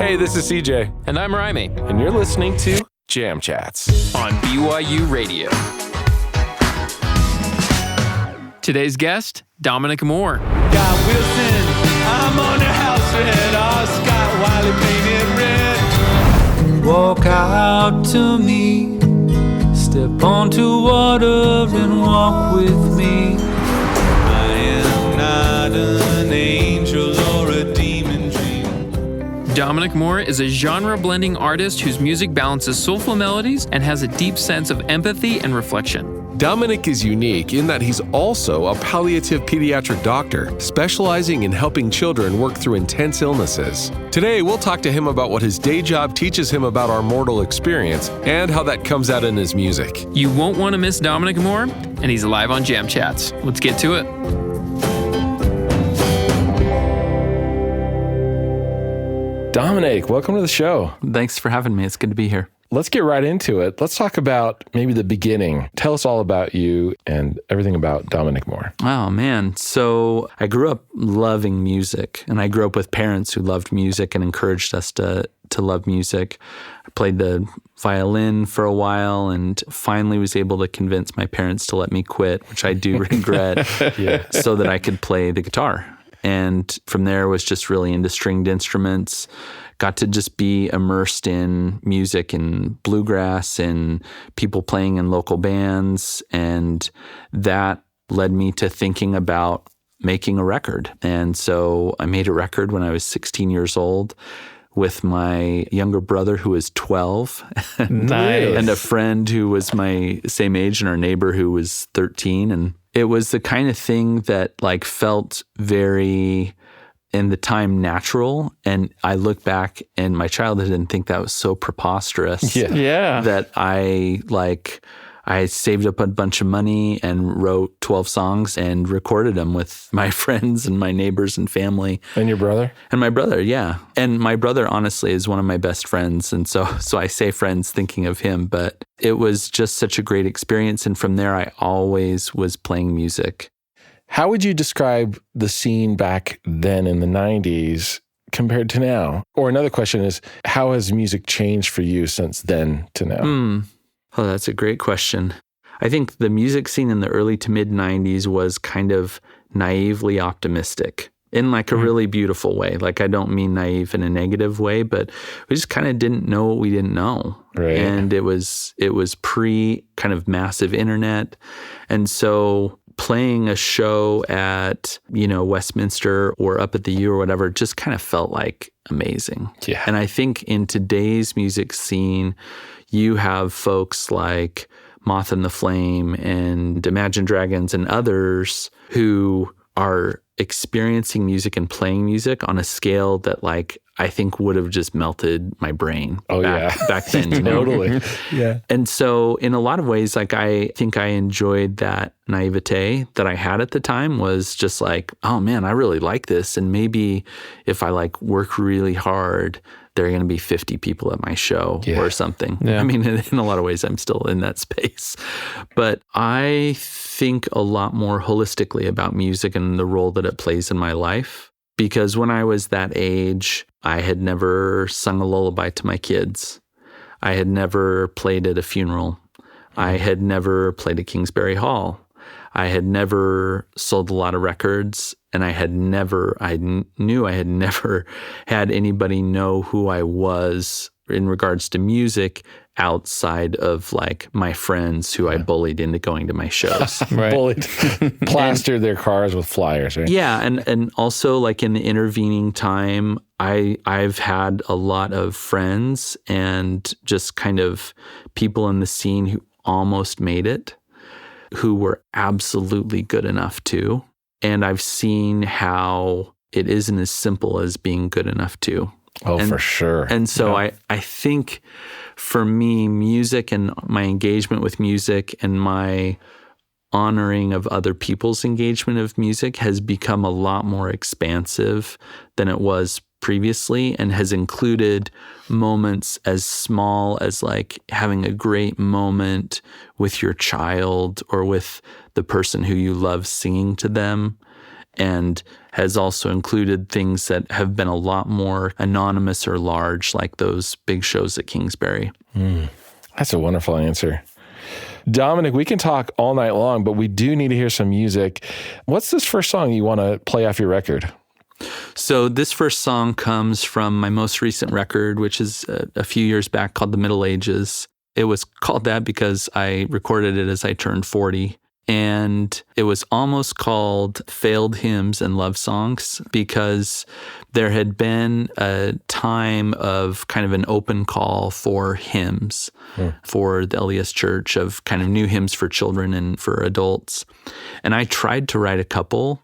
Hey, this is CJ. And I'm Reimy. And you're listening to Jam Chats on BYU Radio. Today's guest, Dominic Moore. Got Wilson, I'm on your house red. Oh, Scott Wiley painted red. Walk out to me, step onto water and walk with me. I am not an angel or a demon dream. Dominic Moore is a genre-blending artist whose music balances soulful melodies and has a deep sense of empathy and reflection. Dominic is unique in that he's also a palliative pediatric doctor, specializing in helping children work through intense illnesses. Today, we'll talk to him about what his day job teaches him about our mortal experience and how that comes out in his music. You won't want to miss Dominic Moore, and he's live on Jam Chats. Let's get to it. Dominic, welcome to the show. Thanks for having me. It's good to be here. Let's get right into it. Let's talk about maybe the beginning. Tell us all about you and everything about Dominic Moore. Oh, man. So I grew up loving music, and I grew up with parents who loved music and encouraged us to love music. I played the violin for a while and finally was able to convince my parents to let me quit, which I do regret, so that I could play the guitar. And from there was just really into stringed instruments. Got to just be immersed in music and bluegrass and people playing in local bands. And that led me to thinking about making a record. And so I made a record when I was 16 years old with my younger brother who was 12. Nice. And a friend who was my same age and our neighbor who was 13. And it was the kind of thing that felt very, in the time, natural. And I look back in my childhood and think that was so preposterous. Yeah. That I saved up a bunch of money and wrote 12 songs and recorded them with my friends and my neighbors and family. And your brother? And my brother, yeah. And my brother, honestly, is one of my best friends. And so I say friends thinking of him, but it was just such a great experience. And from there, I always was playing music. How would you describe the scene back then in the 90s compared to now? Or another question is, how has music changed for you since then to now? Oh, that's a great question. I think the music scene in the early to mid 90s was kind of naively optimistic in a really beautiful way. I don't mean naive in a negative way, but we just kind of didn't know what we didn't know. Right. And it was pre kind of massive internet. And so playing a show at, Westminster or up at the U or whatever just kind of felt amazing. Yeah. And I think in today's music scene, you have folks like Moth and the Flame and Imagine Dragons and others who are experiencing music and playing music on a scale that I think would have just melted my brain back then. Totally. Yeah. And so in a lot of ways, I think I enjoyed that naivete that I had at the time was just oh man, I really like this. And maybe if I work really hard, there are going to be 50 people at my show or something. Yeah. I mean, in a lot of ways, I'm still in that space. But I think a lot more holistically about music and the role that it plays in my life. Because when I was that age, I had never sung a lullaby to my kids. I had never played at a funeral. I had never played at Kingsbury Hall. I had never sold a lot of records, and I knew I had never had anybody know who I was in regards to music outside of my friends who I bullied into going to my shows. Right. Bullied. Plastered their cars with flyers, right? Yeah, and also in the intervening time, I've had a lot of friends and just kind of people in the scene who almost made it, who were absolutely good enough too. And I've seen how it isn't as simple as being good enough too. Oh, for sure. And so I think for me, music and my engagement with music and my honoring of other people's engagement of music has become a lot more expansive than it was previously, and has included moments as small as having a great moment with your child or with the person who you love singing to them, and has also included things that have been a lot more anonymous or large, like those big shows at Kingsbury. That's a wonderful answer. Dominic, we can talk all night long, but we do need to hear some music. What's this first song you want to play off your record? So this first song comes from my most recent record, which is a few years back, called The Middle Ages. It was called that because I recorded it as I turned 40. And it was almost called Failed Hymns and Love Songs because there had been a time of kind of an open call for hymns for the LDS Church, of kind of new hymns for children and for adults. And I tried to write a couple,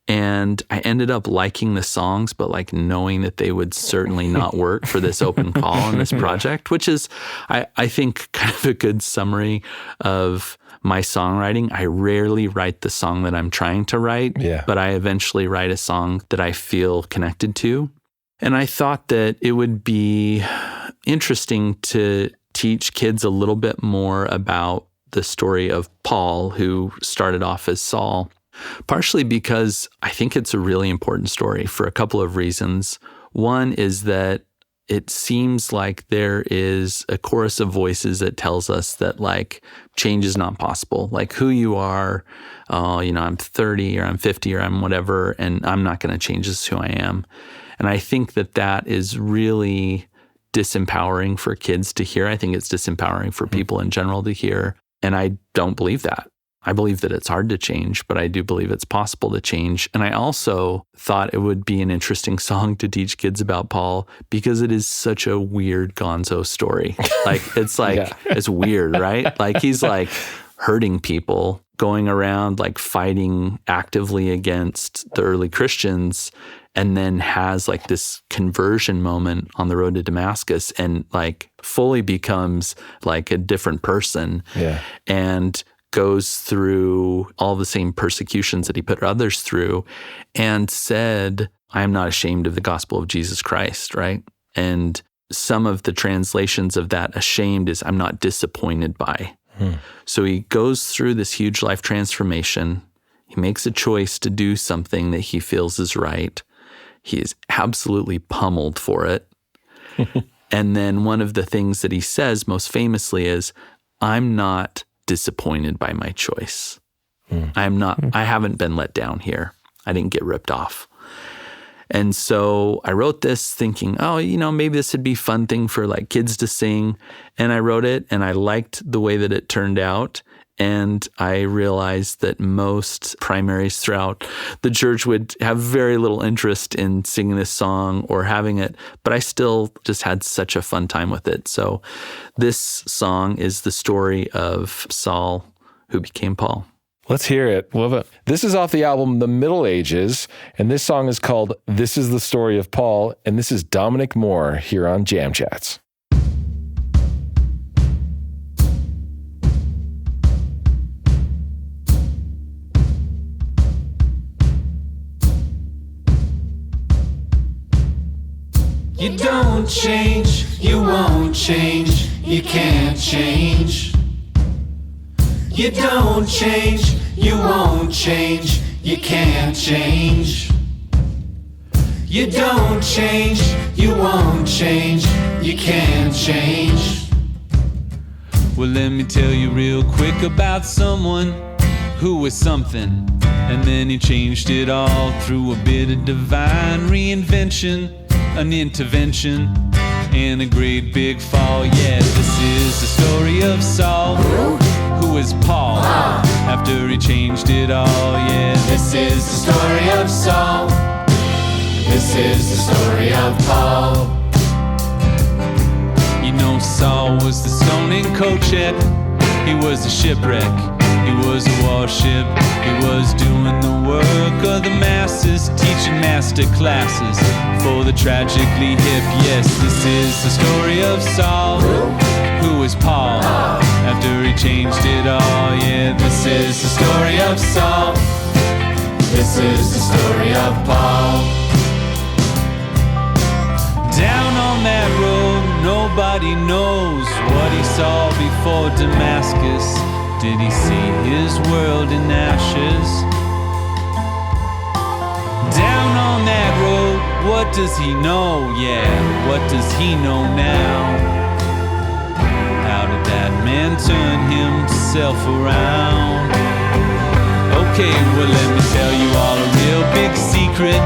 and I ended up liking the songs, but like knowing that they would certainly not work for this open call and this project, which is, I think, kind of a good summary of my songwriting. I rarely write the song that I'm trying to write, but I eventually write a song that I feel connected to. And I thought that it would be interesting to teach kids a little bit more about the story of Paul, who started off as Saul, partially because I think it's a really important story for a couple of reasons. One is that it seems like there is a chorus of voices that tells us that like change is not possible. Like who you are, I'm 30 or I'm 50 or I'm whatever, and I'm not going to change this who I am. And I think that that is really disempowering for kids to hear. I think it's disempowering for people in general to hear. And I don't believe that. I believe that it's hard to change, but I do believe it's possible to change. And I also thought it would be an interesting song to teach kids about Paul because it is such a weird gonzo story. Like, it's like, it's weird, right? Like, he's like hurting people, going around like fighting actively against the early Christians, and then has like this conversion moment on the road to Damascus and like fully becomes like a different person. And goes through all the same persecutions that he put others through, and said, I am not ashamed of the gospel of Jesus Christ, right? And some of the translations of that ashamed is I'm not disappointed by. So he goes through this huge life transformation. He makes a choice to do something that he feels is right. He is absolutely pummeled for it. And then one of the things that he says most famously is, I'm not disappointed by my choice. I haven't been let down here. I didn't get ripped off. And so I wrote this thinking, maybe this would be a fun thing for like kids to sing. And I wrote it and I liked the way that it turned out. And I realized that most primaries throughout the church would have very little interest in singing this song or having it, but I still just had such a fun time with it. So this song is the story of Saul, who became Paul. Let's hear it. Love it. This is off the album The Middle Ages, and this song is called This is the Story of Paul, and this is Dominic Moore here on Jam Chats. You don't change, you won't change, you can't change. You don't change, you won't change, you can't change. You don't change, you won't change, you can't change. Well, let me tell you real quick about someone who was something, and then he changed it all through a bit of divine reinvention, an intervention, and a great big fall. Yeah, this is the story of Saul, who is Paul, after he changed it all. Yeah, this is the story of Saul. This is the story of Paul. You know, Saul was the stoning Kochep. He was a shipwreck. He was a warship. He was doing the work of the masses, teaching master classes for the tragically hip. Yes, this is the story of Saul, who is Paul, after he changed it all. Yeah, this is the story of Saul. This is the story of Paul. Down on that road, nobody knows what he saw before Damascus. Did he see his world in ashes? on that road. What does he know? Yeah, what does he know now? How did that man turn himself around? Okay, well let me tell you all a real big secret.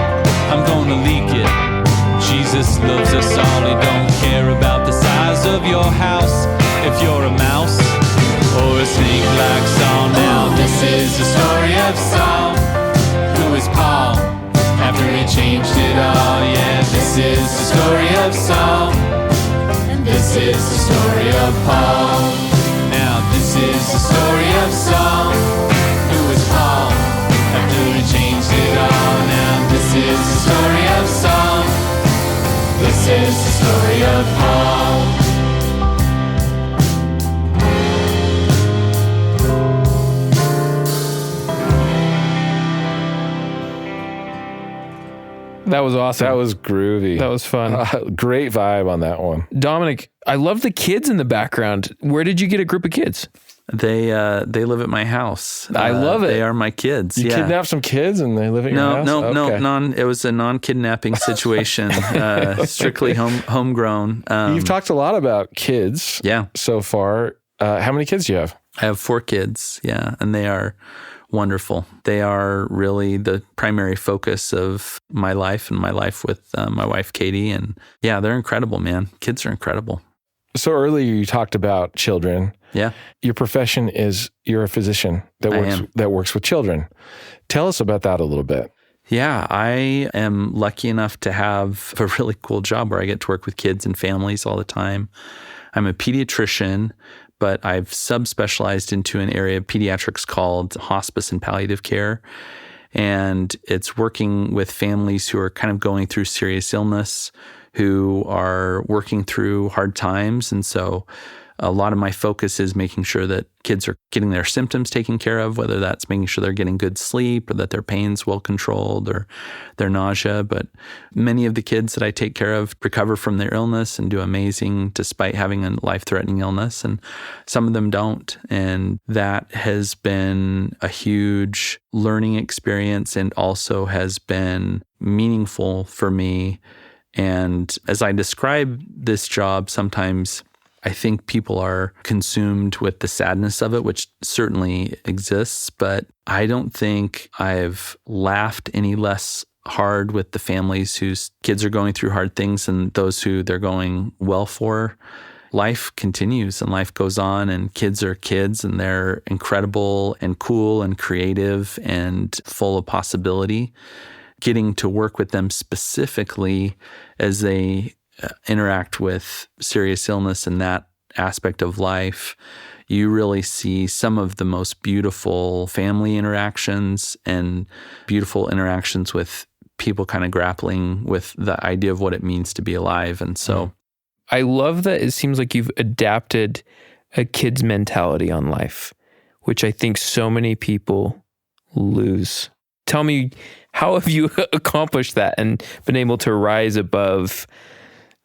I'm gonna leak it. Jesus loves us all, he don't care about the size of your house. If you're a mouse or a snake like Saul. Now this is the story of Saul. Who is Paul? After he changed it all. Yeah, this is the story of Saul. And this is the story of Paul. Now this is the story of Saul. Who is Paul? After he changed it all. Now this is the story of Saul. This is the story of Paul. That was awesome. That was groovy. That was fun. Great vibe on that one. Dominic, I love the kids in the background. Where did you get a group of kids? They live at my house. I love it. They are my kids. You kidnapped some kids and they live at your house? No. It was a non-kidnapping situation. Strictly homegrown. You've talked a lot about kids. Yeah. So far. How many kids do you have? I have 4 kids. Yeah, and they are wonderful. They are really the primary focus of my life and my life with my wife, Katie. And yeah, they're incredible, man. Kids are incredible. So earlier you talked about children. Yeah. Your profession is you're a physician that works with children. Tell us about that a little bit. Yeah, I am lucky enough to have a really cool job where I get to work with kids and families all the time. I'm a pediatrician, but I've subspecialized into an area of pediatrics called hospice and palliative care. And it's working with families who are kind of going through serious illness, who are working through hard times. And so a lot of my focus is making sure that kids are getting their symptoms taken care of, whether that's making sure they're getting good sleep or that their pain's well controlled or their nausea. But many of the kids that I take care of recover from their illness and do amazing despite having a life-threatening illness, and some of them don't. And that has been a huge learning experience and also has been meaningful for me. And as I describe this job, sometimes I think people are consumed with the sadness of it, which certainly exists, but I don't think I've laughed any less hard with the families whose kids are going through hard things and those who they're going well for. Life continues and life goes on, and kids are kids and they're incredible and cool and creative and full of possibility. Getting to work with them specifically as they interact with serious illness and that aspect of life, you really see some of the most beautiful family interactions and beautiful interactions with people kind of grappling with the idea of what it means to be alive. And so I love that it seems like you've adapted a kid's mentality on life, which I think so many people lose. Tell me, how have you accomplished that and been able to rise above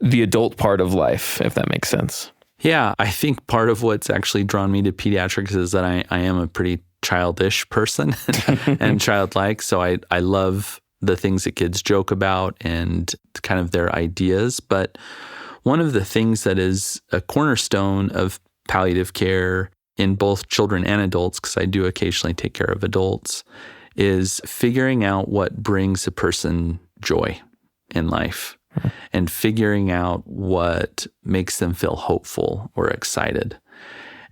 the adult part of life, if that makes sense? Yeah, I think part of what's actually drawn me to pediatrics is that I am a pretty childish person and childlike. So I love the things that kids joke about and kind of their ideas. But one of the things that is a cornerstone of palliative care in both children and adults, because I do occasionally take care of adults, is figuring out what brings a person joy in life. And figuring out what makes them feel hopeful or excited.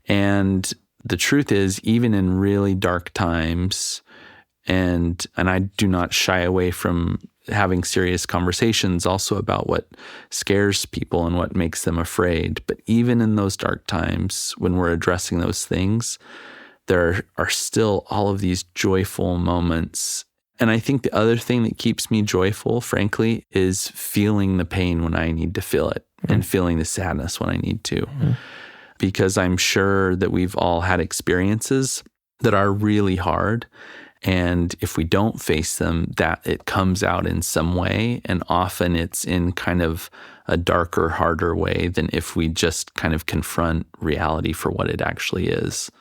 And the truth is, even in really dark times, and I do not shy away from having serious conversations also about what scares people and what makes them afraid. But even in those dark times, when we're addressing those things, there are still all of these joyful moments. And I think the other thing that keeps me joyful, frankly, is feeling the pain when I need to feel it and feeling the sadness when I need to. Because I'm sure that we've all had experiences that are really hard. And if we don't face them, that it comes out in some way. And often it's in kind of a darker, harder way than if we just kind of confront reality for what it actually is.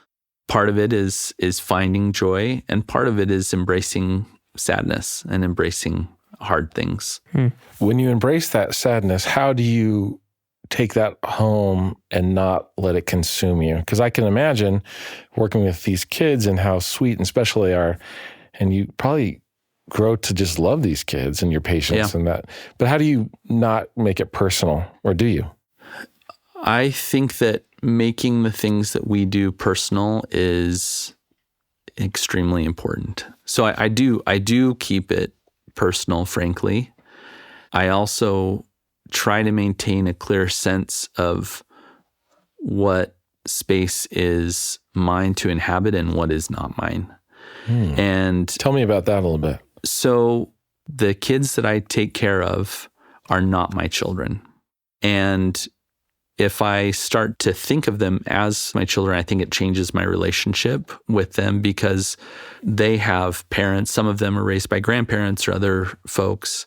Part of it is finding joy, and part of it is embracing sadness and embracing hard things. When you embrace that sadness, how do you take that home and not let it consume you? Because I can imagine working with these kids and how sweet and special they are, and you probably grow to just love these kids and your patience and that. But how do you not make it personal, or do you? I think that making the things that we do personal is extremely important. So I do keep it personal, frankly. I also try to maintain a clear sense of what space is mine to inhabit and what is not mine. And tell me about that a little bit. So the kids that I take care of are not my children. And if I start to think of them as my children, I think it changes my relationship with them, because they have parents. Some of them are raised by grandparents or other folks.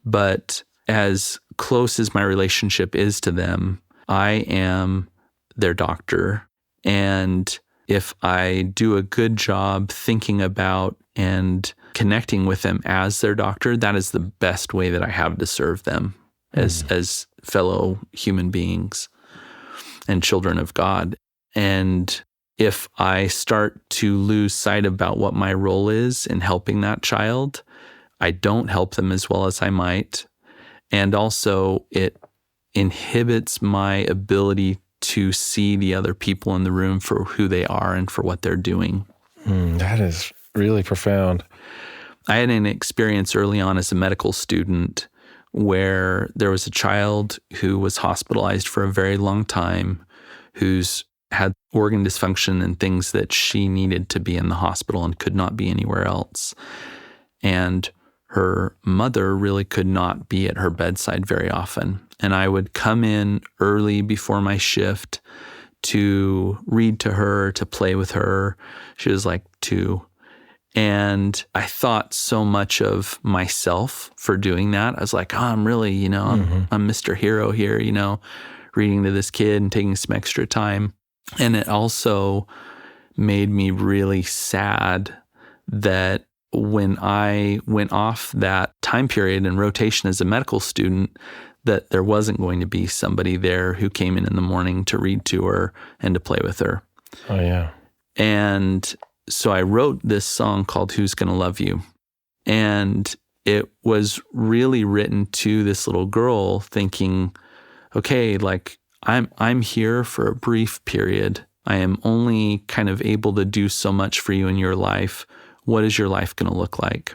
But as close as my relationship is to them, I am their doctor. And if I do a good job thinking about and connecting with them as their doctor, that is the best way that I have to serve them as fellow human beings and children of God. And if I start to lose sight about what my role is in helping that child, I don't help them as well as I might. And also it inhibits my ability to see the other people in the room for who they are and for what they're doing. That is really profound. I had an experience early on as a medical student where there was a child who was hospitalized for a very long time, who's had organ dysfunction and things that she needed to be in the hospital and could not be anywhere else. And her mother really could not be at her bedside very often. And I would come in early before my shift to read to her, to play with her. She was like 2. And I thought so much of myself for doing that. I was like, I'm really, I'm Mr. Hero here, reading to this kid and taking some extra time. And it also made me really sad that when I went off that time period in rotation as a medical student, that there wasn't going to be somebody there who came in the morning to read to her and to play with her. Oh, yeah. And so I wrote this song called Who's Gonna Love You? And it was really written to this little girl thinking, okay, like I'm here for a brief period. I am only kind of able to do so much for you in your life. What is your life going to look like?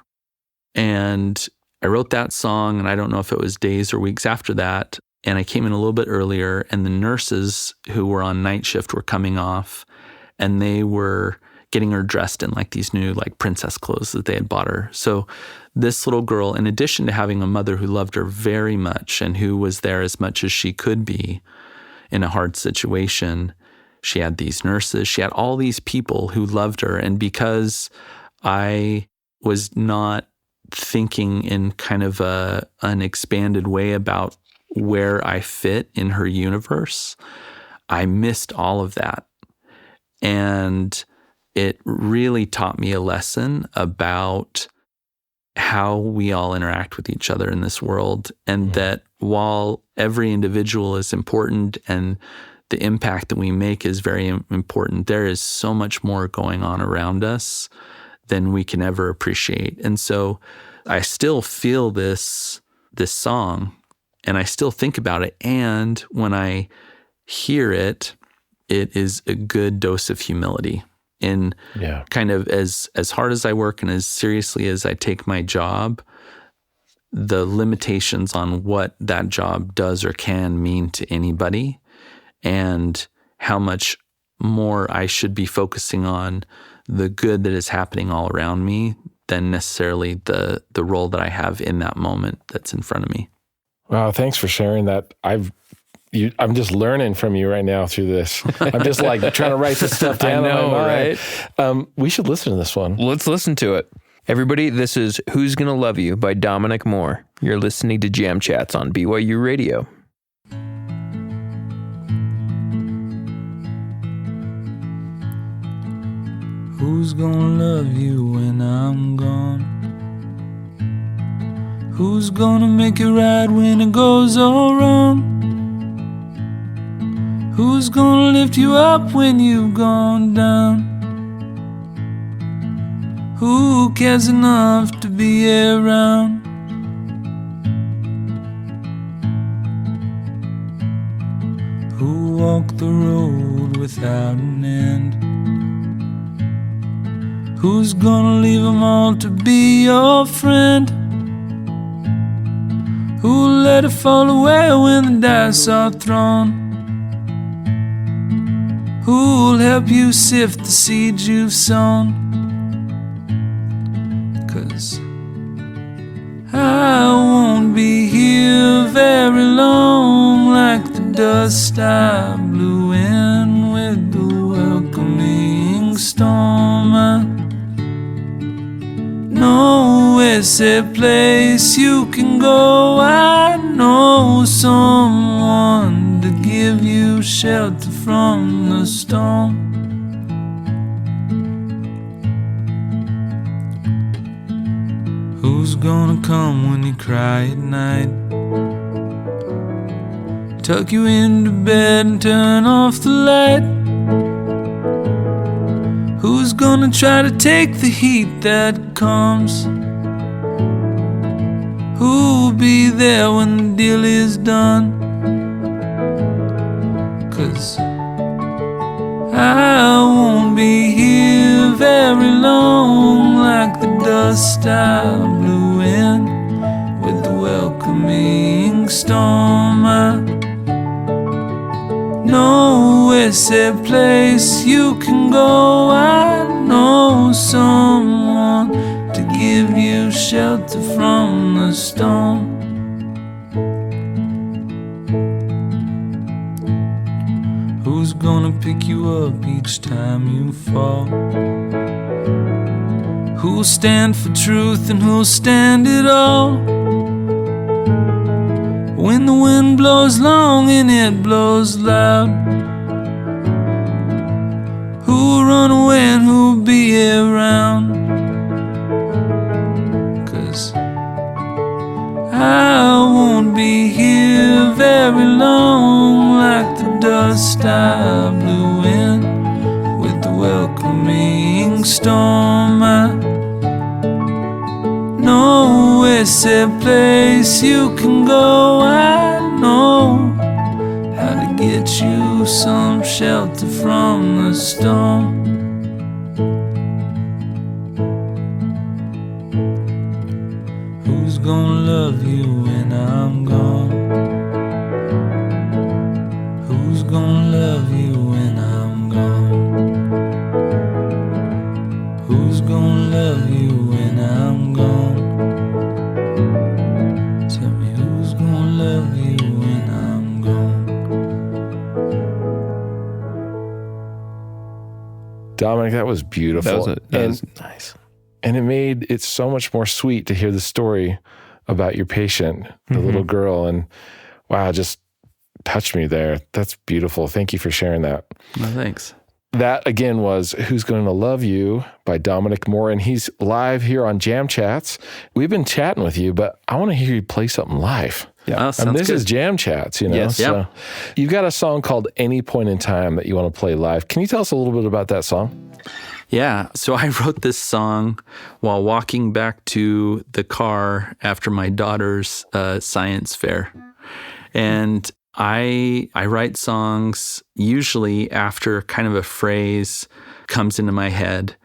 And I wrote that song, and I don't know if it was days or weeks after that. And I came in a little bit earlier, and the nurses who were on night shift were coming off, and they were getting her dressed in like these new like princess clothes that they had bought her. So this little girl, in addition to having a mother who loved her very much and who was there as much as she could be in a hard situation, she had these nurses, she had all these people who loved her. And because I was not thinking in kind of an expanded way about where I fit in her universe, I missed all of that. And it really taught me a lesson about how we all interact with each other in this world, and that while every individual is important and the impact that we make is very important, there is so much more going on around us than we can ever appreciate. And so I still feel this song, and I still think about it. And when I hear it, it is a good dose of humility. In kind of as hard as I work and as seriously as I take my job, the limitations on what that job does or can mean to anybody, and how much more I should be focusing on the good that is happening all around me than necessarily the role that I have in that moment that's in front of me. Wow, thanks for sharing that. I'm just learning from you right now through this. I'm just like trying to write this stuff down. I know, in my mind. right? We should listen to this one. Let's listen to it. Everybody, this is Who's Gonna Love You by Dominic Moore. You're listening to Jam Chats on BYU Radio. Who's gonna love you when I'm gone? Who's gonna make it right when it goes all wrong? Who's gonna lift you up when you've gone down? Who cares enough to be around? Who walked the road without an end? Who's gonna leave them all to be your friend? Who'll let it fall away when the dice are thrown? Who'll help you sift the seeds you've sown? 'Cause I won't be here very long, like the dust I blew in with the welcoming storm. I know it's a place you can go. I know someone to give you shelter from the storm. Who's gonna come when you cry at night? Tuck you into bed and turn off the light? Who's gonna try to take the heat that comes? Who'll be there when the deal is done? 'Cause I won't be here very long, like the dust I blew in with the welcoming storm. I know it's a place you can go. I know someone to give you shelter from the storm. Who's gonna pick you up each time you fall? Who'll stand for truth and who'll stand it all? When the wind blows long and it blows loud, who'll run away and who'll be around? 'Cause I won't be here very long, like the dust I blew in with the welcoming storm. I know it's a place you can go. I know how to get you some shelter from the storm. Who's gonna love you when I'm gone? Who's gonna love you when I'm gone? Who's gonna love you when I'm gone? Tell me who's gonna love you when I'm gone? Dominic, that was beautiful. That was nice. And it made it so much more sweet to hear the story about your patient, the little girl. And wow, just touched me there. That's beautiful. Thank you for sharing that. No, thanks. That again was Who's Gonna Love You by Dominic Moore. And he's live here on Jam Chats. We've been chatting with you, but I want to hear you play something live. Yeah, This is Jam Chats, you know. Yes. So you've got a song called Any Point in Time that you want to play live. Can you tell us a little bit about that song? Yeah, so I wrote this song while walking back to the car after my daughter's science fair. And I write songs usually after kind of a phrase comes into my head.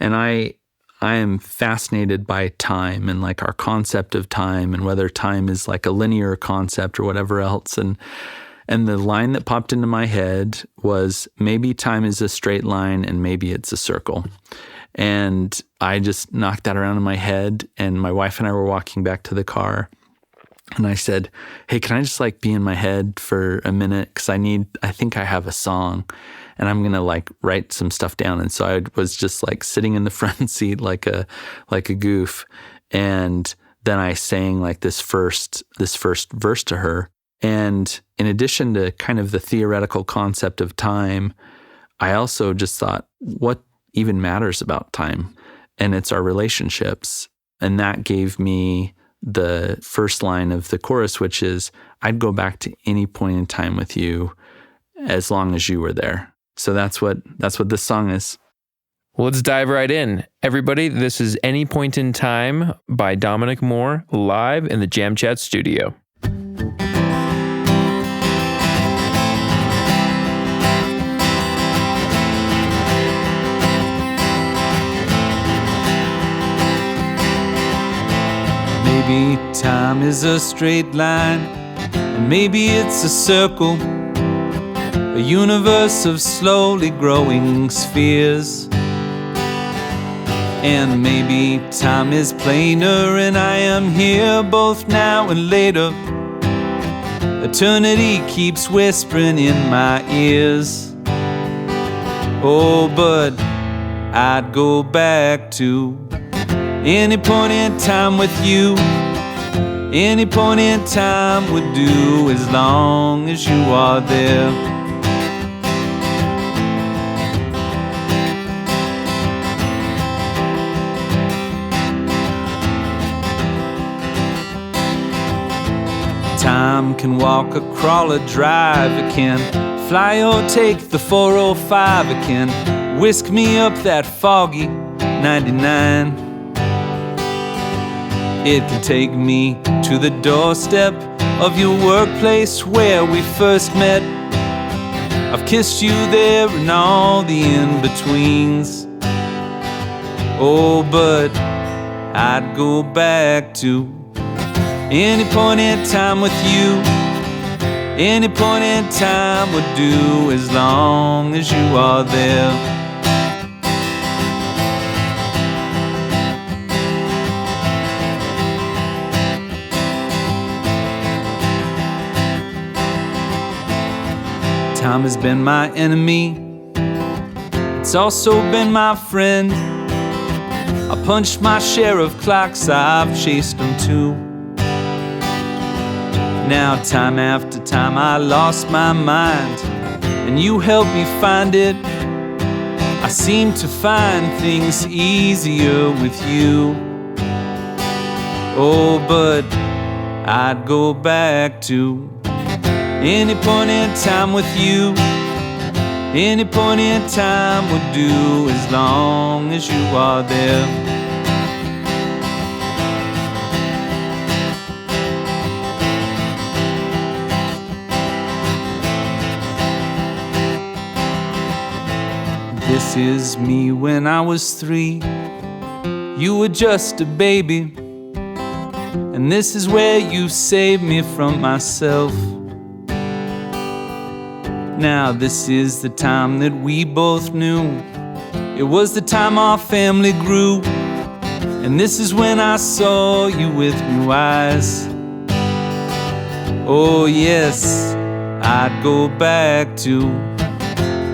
And I am fascinated by time and like our concept of time and whether time is like a linear concept or whatever else. And the line that popped into my head was, maybe time is a straight line and maybe it's a circle. And I just knocked that around in my head, and my wife and I were walking back to the car. And I said, hey, can I just like be in my head for a minute? Because I think I have a song and I'm going to like write some stuff down. And so I was just like sitting in the front seat like a goof. And then I sang like this first verse to her. And in addition to kind of the theoretical concept of time, I also just thought, what even matters about time? And it's our relationships. And that gave me the first line of the chorus, which is, I'd go back to any point in time with you as long as you were there. So that's what this song is. Well, let's dive right in. Everybody, this is Any Point in Time by Dominic Moore, live in the Jam Chat studio. Maybe time is a straight line, and maybe it's a circle, a universe of slowly growing spheres. And maybe time is plainer, and I am here both now and later. Eternity keeps whispering in my ears. Oh, but I'd go back to any point in time with you. Any point in time would do, as long as you are there. Time can walk or crawl or drive. It can fly or take the 405. It can whisk me up that foggy 99. It can take me to the doorstep of your workplace where we first met. I've kissed you there and all the in-betweens. Oh, but I'd go back to any point in time with you. Any point in time would do, as long as you are there. Time has been my enemy, it's also been my friend. I punched my share of clocks, I've chased them too. Now time after time I lost my mind, and you helped me find it. I seem to find things easier with you. Oh, but I'd go back to any point in time with you. Any point in time would do, as long as you are there. This is me when I was 3. You were just a baby, and this is where you saved me from myself. Now this is the time that we both knew. It was the time our family grew, and this is when I saw you with new eyes. Oh yes, I'd go back to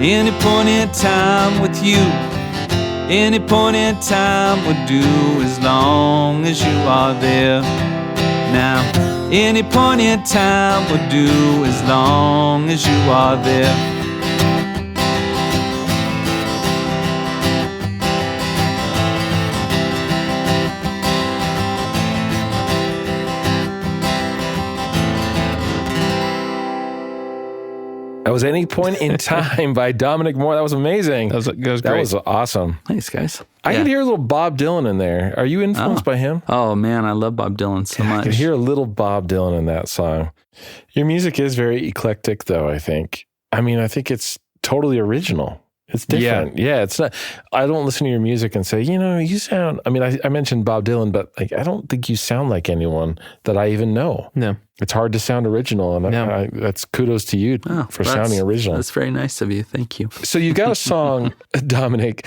any point in time with you. Any point in time would do, as long as you are there. Now any point in time would do, as long as you are there. That was Any Point in Time by Dominic Moore. That was amazing. That was great. That was awesome. Thanks, guys. I could hear a little Bob Dylan in there. Are you influenced by him? Oh, man, I love Bob Dylan so much. I could hear a little Bob Dylan in that song. Your music is very eclectic, though, I think. I mean, I think it's totally original. It's different. Yeah, it's not. I don't listen to your music and say, you sound. I mean, I mentioned Bob Dylan, but I don't think you sound like anyone that I even know. No, it's hard to sound original, and that's kudos to you for sounding original. That's very nice of you. Thank you. So you got a song, Dominic,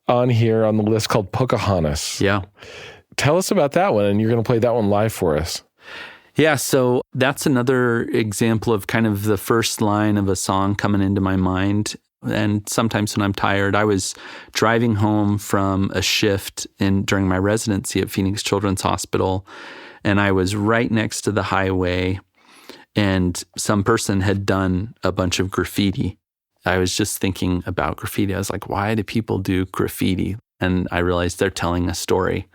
on here on the list called Pocahontas. Yeah. Tell us about that one, and you're going to play that one live for us. Yeah, so that's another example of kind of the first line of a song coming into my mind. And sometimes when I'm tired, I was driving home from a shift during my residency at Phoenix Children's Hospital, and I was right next to the highway, and some person had done a bunch of graffiti. I was just thinking about graffiti. I was like, why do people do graffiti? And I realized they're telling a story.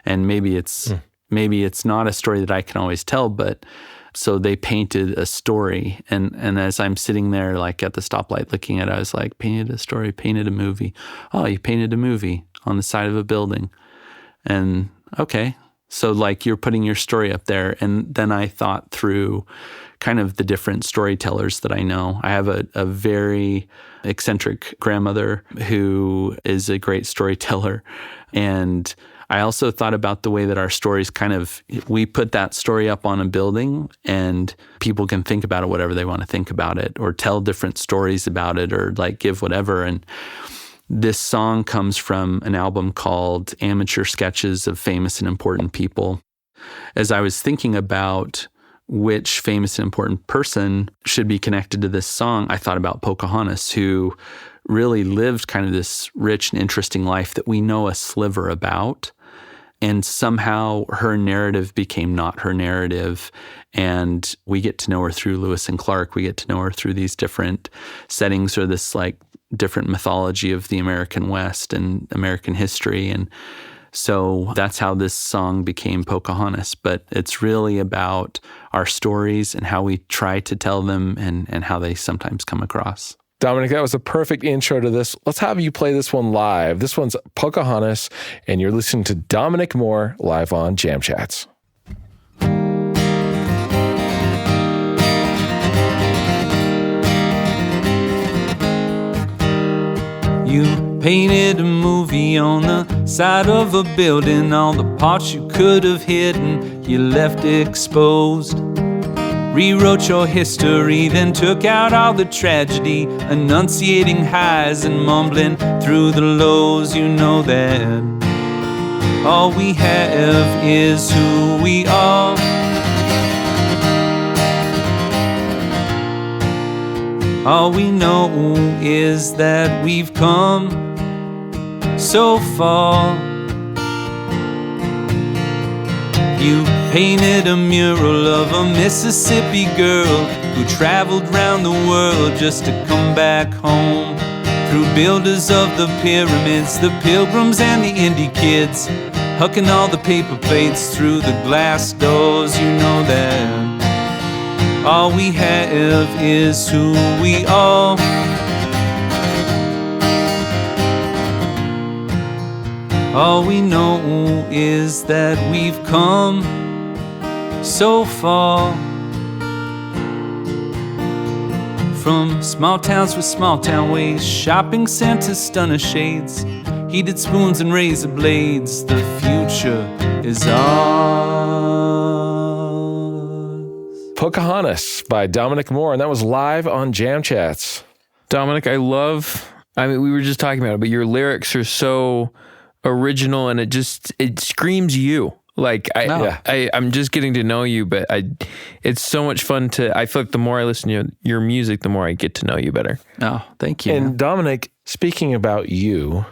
And maybe it's maybe it's not a story that I can always tell, but so they painted a story. And as I'm sitting there like at the stoplight looking at it, I was like, painted a story, painted a movie. Oh, you painted a movie on the side of a building. And okay. So like you're putting your story up there. And then I thought through kind of the different storytellers that I know. I have a very eccentric grandmother who is a great storyteller. And I also thought about the way that our stories we put that story up on a building and people can think about it whatever they want to think about it, or tell different stories about it, or like give whatever. And this song comes from an album called Amateur Sketches of Famous and Important People. As I was thinking about which famous and important person should be connected to this song, I thought about Pocahontas, who really lived kind of this rich and interesting life that we know a sliver about. And somehow her narrative became not her narrative. And we get to know her through Lewis and Clark. We get to know her through these different settings, or this like different mythology of the American West and American history. And so that's how this song became Pocahontas. But it's really about our stories and how we try to tell them and how they sometimes come across. Dominic, that was a perfect intro to this. Let's have you play this one live. This one's Pocahontas, and you're listening to Dominic Moore live on Jam Chats. You painted a movie on the side of a building. All the parts you could have hidden, you left exposed. Rewrote your history, then took out all the tragedy, enunciating highs and mumbling through the lows. You know that all we have is who we are. All we know is that we've come so far. You painted a mural of a Mississippi girl who traveled round the world just to come back home. Through builders of the pyramids, the pilgrims and the indie kids, hucking all the paper plates through the glass doors. You know that all we have is who we are. All we know is that we've come so far. From small towns with small town ways, shopping centers, stunner shades, heated spoons and razor blades. The future is ours. Pocahontas by Dominic Moore, and that was live on Jam Chats. Dominic, we were just talking about it, but your lyrics are so original, and it screams you. Like I'm just getting to know you, but it's so much fun I feel like the more I listen to your music, the more I get to know you better. Oh, thank you. And Dominic, speaking about you,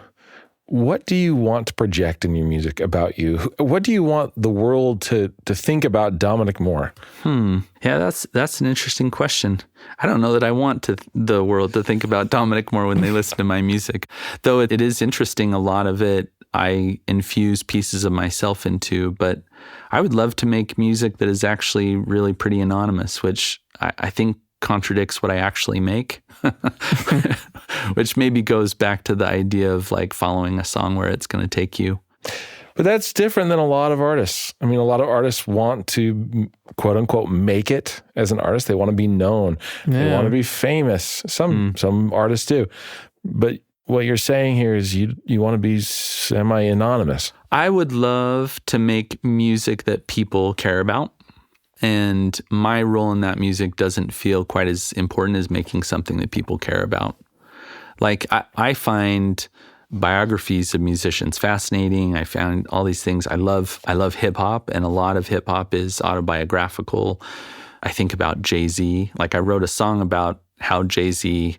what do you want to project in your music about you? What do you want the world to think about Dominic Moore? Yeah, that's an interesting question. I don't know that I want the world to think about Dominic Moore when they listen to my music. Though it is interesting, a lot of it I infuse pieces of myself into, but I would love to make music that is actually really pretty anonymous, which I think contradicts what I actually make, which maybe goes back to the idea of like following a song where it's going to take you. But that's different than a lot of artists. I mean, a lot of artists want to, quote unquote, make it as an artist. They want to be known. Yeah. They want to be famous. Some artists do. But what you're saying here is you want to be semi-anonymous. I would love to make music that people care about. And my role in that music doesn't feel quite as important as making something that people care about. Like, I find biographies of musicians fascinating. I found all these things. I love hip hop, and a lot of hip hop is autobiographical. I think about Jay-Z. Like, I wrote a song about how Jay-Z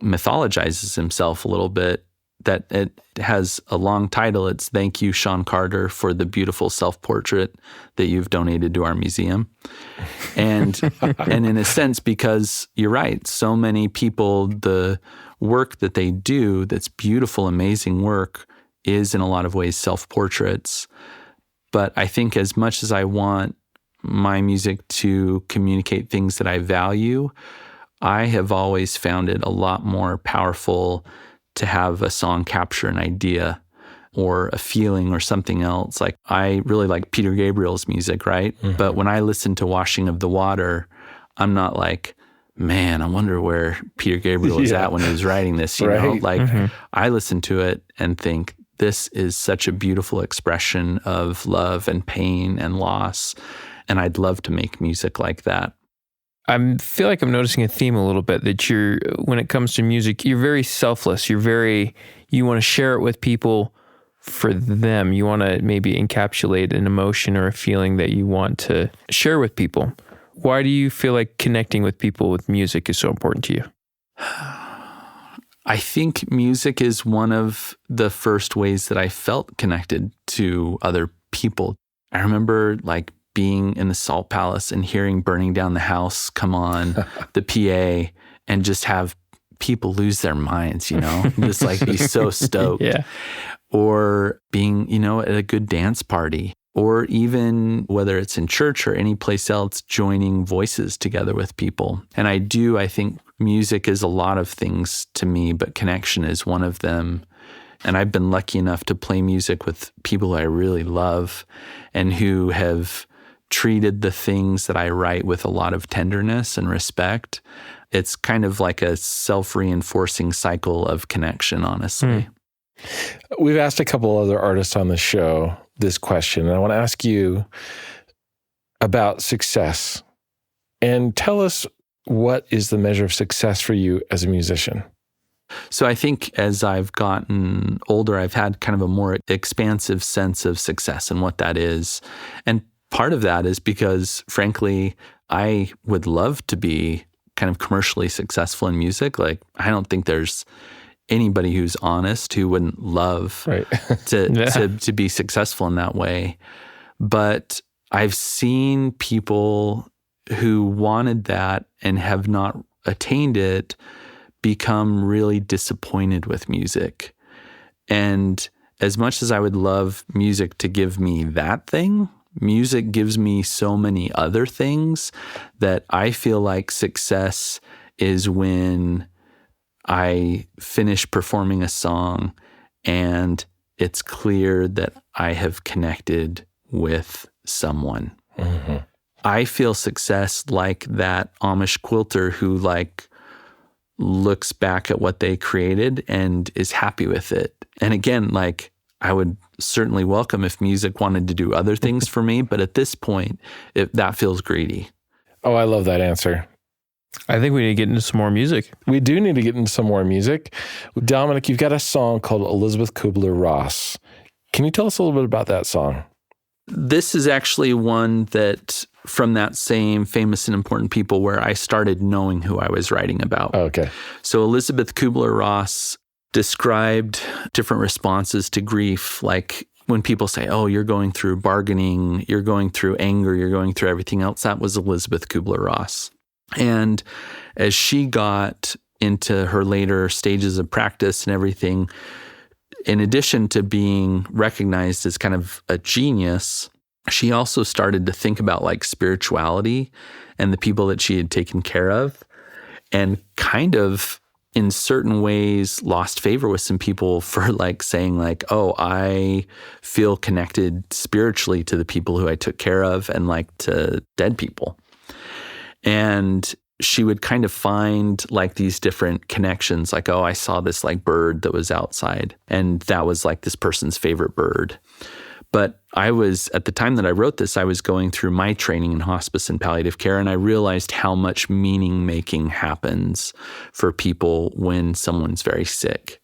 mythologizes himself a little bit, that it has a long title. It's "Thank You, Sean Carter, for the beautiful self-portrait that you've donated to our museum." And in a sense, because you're right, so many people, the work that they do that's beautiful, amazing work is in a lot of ways self-portraits. But I think as much as I want my music to communicate things that I value, I have always found it a lot more powerful to have a song capture an idea or a feeling or something else. Like, I really like Peter Gabriel's music, right? Mm-hmm. But when I listen to Washing of the Water, I'm not like, man, I wonder where Peter Gabriel was at when he was writing this, you know? Like, I listen to it and think, this is such a beautiful expression of love and pain and loss, and I'd love to make music like that. I feel like I'm noticing a theme a little bit, that when it comes to music, you're very selfless. You want to share it with people for them. You want to maybe encapsulate an emotion or a feeling that you want to share with people. Why do you feel like connecting with people with music is so important to you? I think music is one of the first ways that I felt connected to other people. I remember like being in the Salt Palace and hearing Burning Down the House come on the PA and just have people lose their minds, you know, just like be so stoked. Yeah. Or being, you know, at a good dance party, or even whether it's in church or any place else, joining voices together with people. And I think music is a lot of things to me, but connection is one of them. And I've been lucky enough to play music with people I really love and who have treated the things that I write with a lot of tenderness and respect. It's kind of like a self-reinforcing cycle of connection, honestly. We've asked a couple other artists on the show this question, and I want to ask you about success. And tell us, what is the measure of success for you as a musician? So I think as I've gotten older, I've had kind of a more expansive sense of success and what that is. And part of that is because, frankly, I would love to be kind of commercially successful in music. Like, I don't think there's anybody who's honest who wouldn't love to be successful in that way. But I've seen people who wanted that and have not attained it become really disappointed with music. And as much as I would love music to give me that thing, music gives me so many other things that I feel like success is when I finish performing a song and it's clear that I have connected with someone. Mm-hmm. I feel success like that Amish quilter who like looks back at what they created and is happy with it. And again, like, I would certainly welcome if music wanted to do other things for me, but at this point, that feels greedy. Oh, I love that answer. I think we need to get into some more music. We do need to get into some more music. Dominic, you've got a song called Elizabeth Kubler-Ross. Can you tell us a little bit about that song? This is actually one that from that same Famous and Important People where I started knowing who I was writing about. Oh, okay. So Elizabeth Kubler-Ross described different responses to grief, like when people say, oh, you're going through bargaining, you're going through anger, you're going through everything else. That was Elizabeth Kubler-Ross. And as she got into her later stages of practice and everything, in addition to being recognized as kind of a genius, she also started to think about like spirituality and the people that she had taken care of, and kind of in certain ways lost favor with some people for like saying like, oh, I feel connected spiritually to the people who I took care of and like to dead people. And she would kind of find like these different connections, like, oh, I saw this like bird that was outside, and that was like this person's favorite bird. But at the time that I wrote this, I was going through my training in hospice and palliative care, and I realized how much meaning making happens for people when someone's very sick.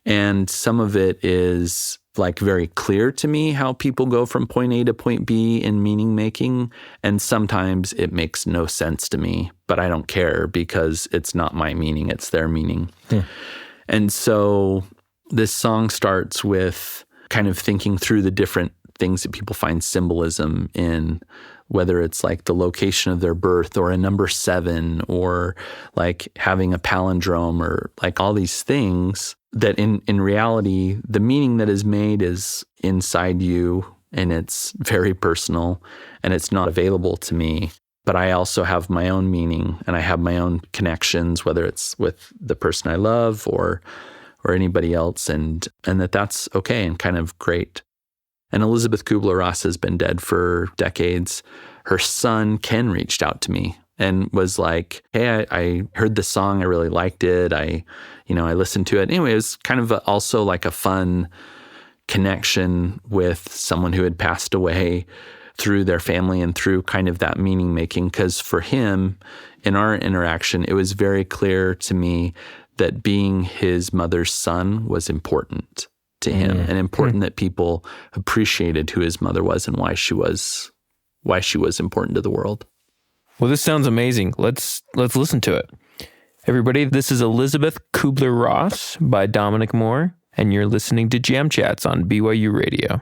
And some of it is like very clear to me how people go from point A to point B in meaning making. And sometimes it makes no sense to me, but I don't care because it's not my meaning, it's their meaning. And so this song starts with kind of thinking through the different things that people find symbolism in, whether it's like the location of their birth or a number 7 or like having a palindrome or like all these things that in reality, the meaning that is made is inside you and it's very personal and it's not available to me. But I also have my own meaning and I have my own connections, whether it's with the person I love or anybody else, and that's okay and kind of great. And Elisabeth Kubler-Ross has been dead for decades. Her son, Ken, reached out to me and was like, hey, I heard this song. I really liked it. I listened to it. Anyway, it was kind of also like a fun connection with someone who had passed away through their family and through kind of that meaning making. Because for him, in our interaction, it was very clear to me that being his mother's son was important to him, and important that people appreciated who his mother was and why she was important to the world. Well, this sounds amazing. Let's listen to it. Everybody, this is Elisabeth Kubler-Ross by Dominic Moore, and you're listening to Jam Chats on BYU Radio.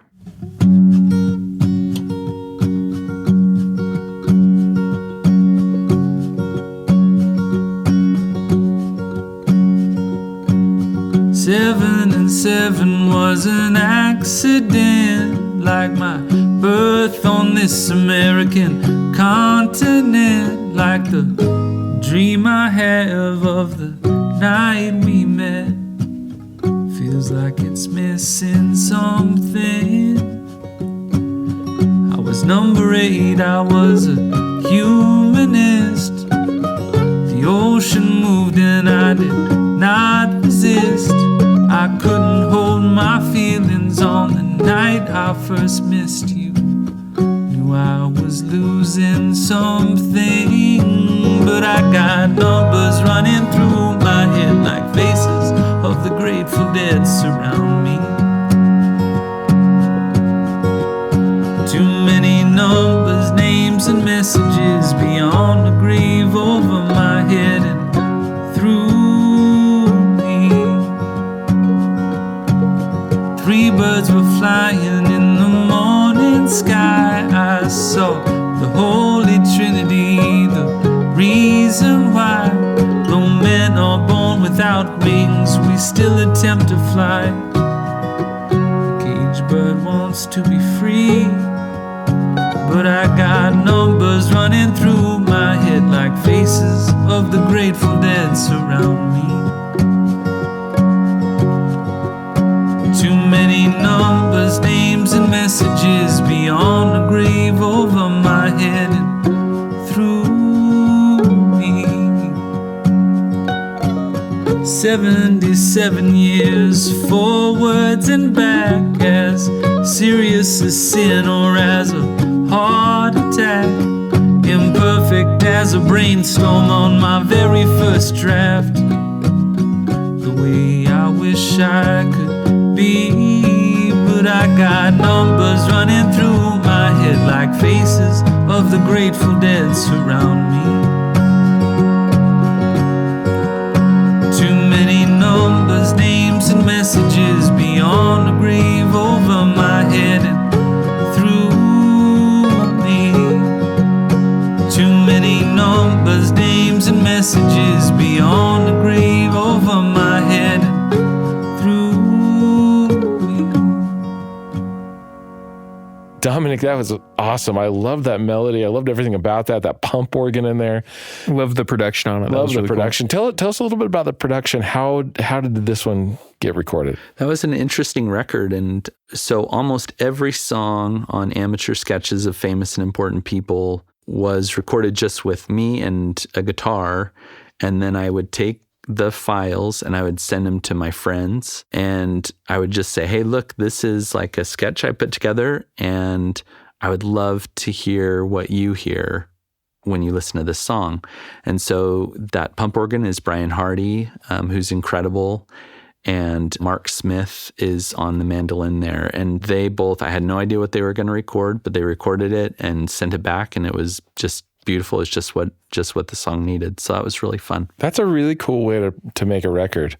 Seven and seven was an accident, like my birth on this American continent, like the dream I have of the night we met. Feels like it's missing something. I was number 8, I was a humanist. The ocean moved and I did not resist. I couldn't hold my feelings on the night I first missed you. Knew I was losing something, but I got numbers running through my head like faces of the Grateful Dead surround me. Too many numbers, names, and messages beyond the grave over my head and through. 3 birds were flying in the morning sky. I saw the Holy Trinity, the reason why. Though men are born without wings, we still attempt to fly. The caged bird wants to be free, but I got numbers running through my head like faces of the Grateful Dead surround me. Too many numbers, names, and messages beyond the grave over my head and through me. 77 years forwards and back, as serious as sin or as a heart attack. Imperfect as a brainstorm on my very first draft. The way I wish I could be, but I got numbers running through my head like faces of the Grateful Dead surround me. Too many numbers, names, and messages beyond the grave over my head and through me. Too many numbers, names, and messages beyond the grave over my head and Dominic, that was awesome. I love that melody. I loved everything about that pump organ in there. Love the production on it. Love the production. Cool. Tell us a little bit about the production. How did this one get recorded? That was an interesting record. And so almost every song on Amateur Sketches of Famous and Important People was recorded just with me and a guitar. And then I would take the files and I would send them to my friends, and I would just say, hey, look, this is like a sketch I put together, and I would love to hear what you hear when you listen to this song. And so that pump organ is Brian Hardy, who's incredible, and Mark Smith is on the mandolin there. And they both, I had no idea what they were going to record, but they recorded it and sent it back, and it was just beautiful. It's just what the song needed. So that was really fun. That's a really cool way to make a record.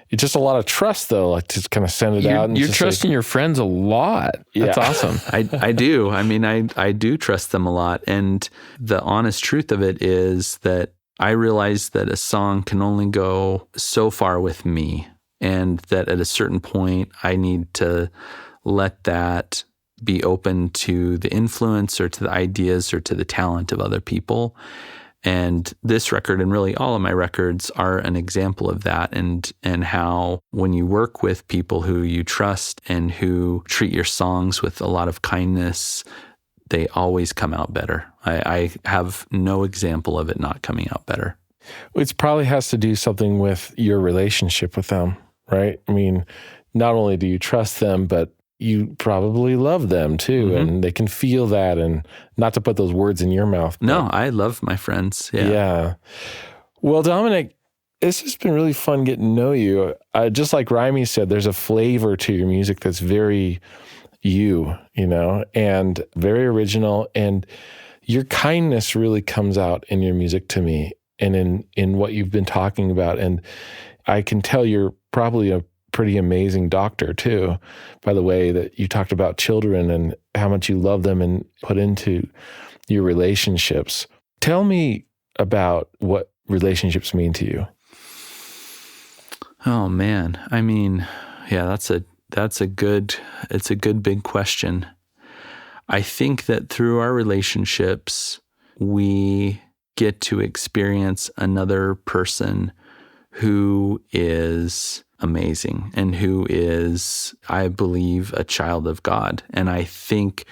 It's just a lot of trust, though, like to kind of send it out. And you're trusting your friends a lot. That's awesome. I do. I mean, I do trust them a lot. And the honest truth of it is that I realize that a song can only go so far with me, and that at a certain point I need to let that be open to the influence or to the ideas or to the talent of other people. And this record, and really all of my records, are an example of that, and how when you work with people who you trust and who treat your songs with a lot of kindness, they always come out better. I have no example of it not coming out better. It probably has to do something with your relationship with them, right? I mean, not only do you trust them, but you probably love them too, and they can feel that, and not to put those words in your mouth. No, I love my friends. Yeah. Well, Dominic, this has been really fun getting to know you. Just like Reimy said, there's a flavor to your music that's very you, and very original, and your kindness really comes out in your music to me, and in what you've been talking about. And I can tell you're probably a pretty amazing doctor too, by the way that you talked about children and how much you love them and put into your relationships. Tell me about what relationships mean to you. Oh man. I mean, yeah, it's a good big question. I think that through our relationships, we get to experience another person who is amazing and who is, I believe, a child of God. And I think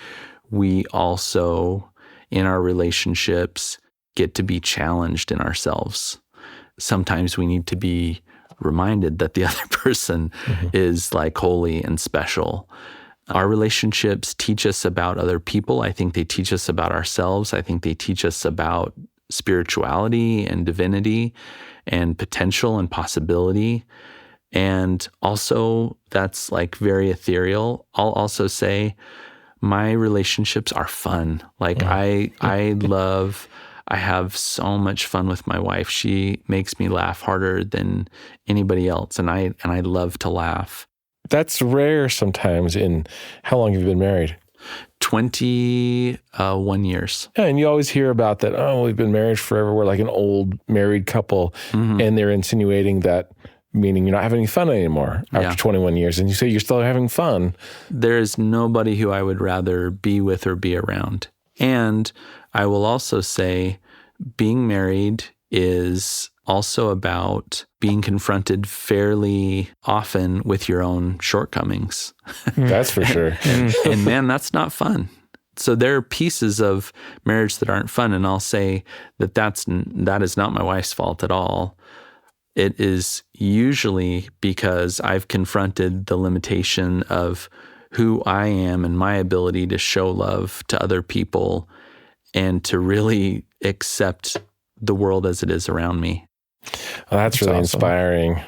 we also, in our relationships, get to be challenged in ourselves. Sometimes we need to be reminded that the other person is like holy and special. Our relationships teach us about other people. I think they teach us about ourselves. I think they teach us about spirituality and divinity and potential and possibility. And also, that's like very ethereal. I'll also say my relationships are fun. Like I have so much fun with my wife. She makes me laugh harder than anybody else. And I love to laugh. That's rare sometimes. In how long have you been married? 21 years. Yeah, and you always hear about that, oh, we've been married forever. We're like an old married couple. And they're insinuating that, meaning you're not having any fun anymore after 21 years. And you say you're still having fun. There is nobody who I would rather be with or be around. And I will also say being married is also about being confronted fairly often with your own shortcomings. That's for sure. And man, that's not fun. So there are pieces of marriage that aren't fun. And I'll say that is not my wife's fault at all. It is usually because I've confronted the limitation of who I am and my ability to show love to other people and to really accept the world as it is around me. Well, that's really awesome. Inspiring.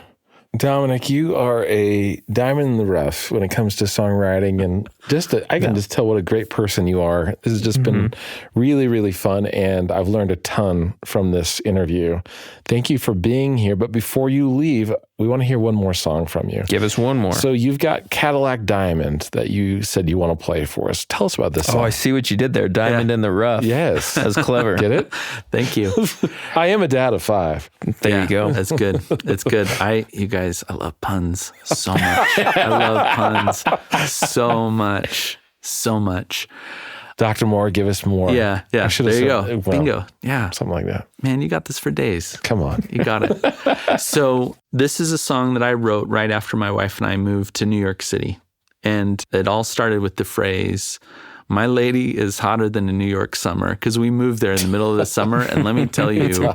Dominic, you are a diamond in the rough when it comes to songwriting, and I can just tell what a great person you are. This has just been really, really fun, and I've learned a ton from this interview. Thank you for being here. But before you leave, we want to hear one more song from you. Give us one more. So you've got Cadillac Diamond that you said you want to play for us. Tell us about this song. Oh, I see what you did there. Diamond in the rough. Yes. That's clever. Get it? Thank you. I am a dad of 5. There you go. That's good. It's good. You guys, I love puns so much. I love puns so much. So much. Dr. Moore, give us more. Yeah. There you go. Bingo. Yeah. Something like that. Man, you got this for days. Come on. You got it. So this is a song that I wrote right after my wife and I moved to New York City. And it all started with the phrase, my lady is hotter than a New York summer, because we moved there in the middle of the summer. And let me tell you,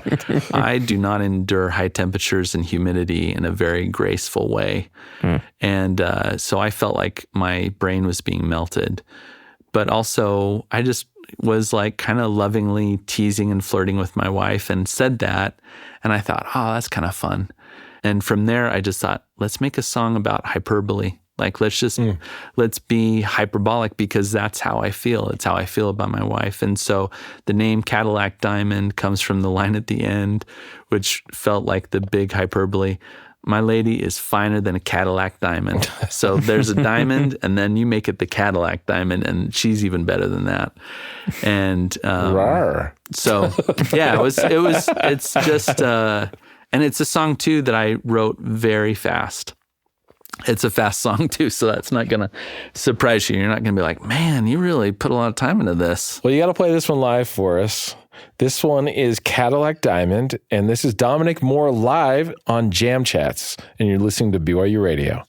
I do not endure high temperatures and humidity in a very graceful way. And so I felt like my brain was being melted. But also, I just was like kind of lovingly teasing and flirting with my wife and said that. And I thought, oh, that's kind of fun. And from there, I just thought, let's make a song about hyperbole. Like, let's be hyperbolic, because that's how I feel. It's how I feel about my wife. And so the name Cadillac Diamond comes from the line at the end, which felt like the big hyperbole. My lady is finer than a Cadillac diamond. So there's a diamond, and then you make it the Cadillac diamond, and she's even better than that. And so, yeah, it's just, and it's a song too that I wrote very fast. It's a fast song too, so that's not going to surprise you. You're not going to be like, man, you really put a lot of time into this. Well, you got to play this one live for us. This one is Cadillac Diamond, and this is Dominic Moore live on Jam Chats, and you're listening to BYU Radio.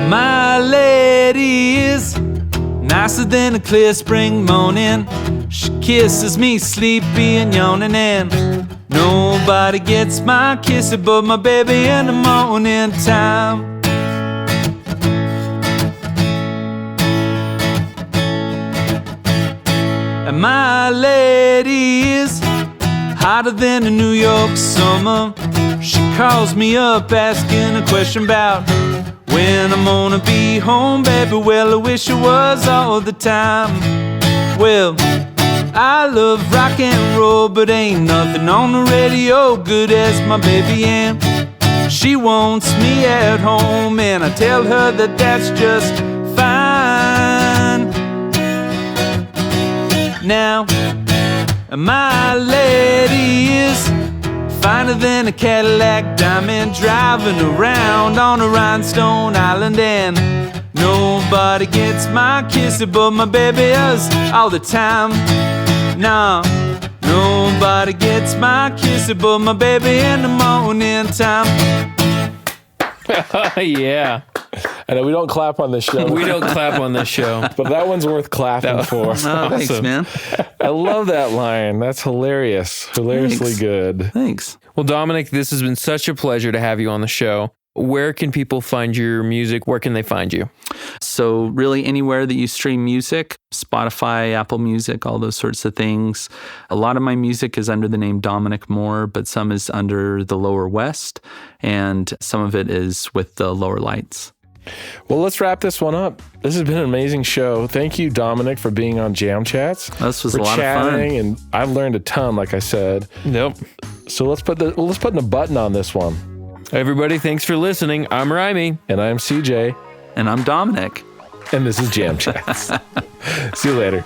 My lady is nicer than a clear spring morning. She kisses me sleepy and yawning, and nobody gets my kiss but my baby in the morning time. And my lady is hotter than a New York summer. She calls me up asking a question about when I'm gonna be home, baby. Well, I wish it was all the time. Well, I love rock and roll, but ain't nothing on the radio good as my baby, and she wants me at home, and I tell her that that's just fine. Now, my lady is finer than a Cadillac Diamond, driving around on a rhinestone island, and nobody gets my kiss but my baby is all the time. Nah, nobody gets my kiss but my baby in the morning time. Yeah. I know we don't clap on this show. We don't clap on this show. But that one's worth clapping for. Oh, thanks, man. I love that line. That's hilarious. Hilariously Thanks. good. Thanks. Well, Dominic, this has been such a pleasure to have you on the show. Where can people find your music? Where can they find you? So really anywhere that you stream music, Spotify, Apple Music, all those sorts of things. A lot of my music is under the name Dominic Moore, but some is under the Lower West, and some of it is with the Lower Lights. Well, let's wrap this one up. This has been an amazing show. Thank you, Dominic, for being on Jam Chats. This was for a lot chatting, of fun. and I've learned a ton, like I said. Nope. So let's put a button on this one. Everybody, thanks for listening. I'm Reimy. And I'm CJ. And I'm Dominic. And this is Jam Chats. See you later.